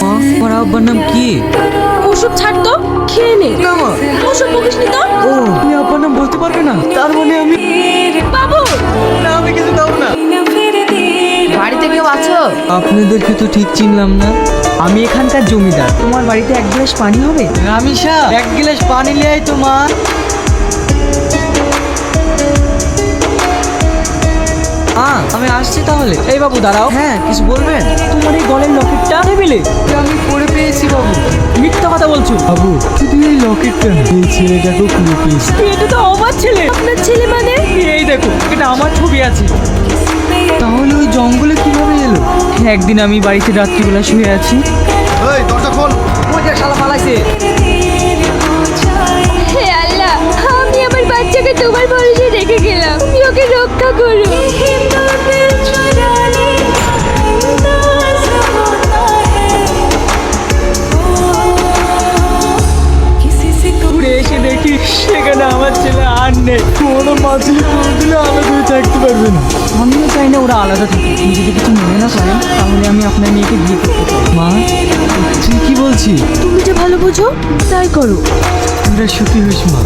আমার আব্বার নাম কি? ওসব ছাড় তো, খেয়ে নে। না মা, ওসব বকিস নি তো। ও তুমি আব্বার নাম বলতে পারবে না? তার মানে আমি বাবু, না, আমি কিছু খাবো না। বাড়িতে কেউ আছো? আপনাদেরকে তো ঠিক চিনলাম না। আমি এখানকার জমিদার। তোমার বাড়িতে এক গ্লাস পানি হবে? রামিসা, এক গ্লাস পানি নিয়ে আয় তো মা। আমি আসছি তাহলে। এই বাবু দাঁড়াও। হ্যাঁ, কিছু বলবেন? তোমার এই গলের লকেটটা টেবিলে। আমি পড়ে পেয়েছি বাবু। মিথ্যা কথা বলছো। বাবু, শুধু এই লকেটটা না, এই ছেলেটাকেও খুলে পেয়েছি। এটা তো আমার ছেলে। আপনার ছেলে মানে? এই দেখো, এটা আমার ছবি আছে। তাহলে ওই জঙ্গলে কিভাবে এলো? একদিন আমি বাড়িতে রাত্রিবেলা শুয়ে আছি। এই দরজা খোল। ওই যে শালা পালাইছে। হে আল্লাহ, আমি আমার বাচ্চাকে তোমার ভরসে রেখে গেলাম, তুমি ওকে রক্ষা করো। ঘুরে এসে দেখি সেখানে আমার ছেলে আর নেই। ওরা মাছলি কোনোদিনও আলাদা হয়ে থাকতে পারবে না। আমিও চাই না ওরা আলাদা থাকে। আপনি যদি কিছু মনে না করেন তাহলে আমি আপনার মেয়েকে বিয়ে করতে চাই। মা, তুই কি বলছিস? তুমি যে ভালো বোঝো তাই করো। তোরা সুখী হোস মা।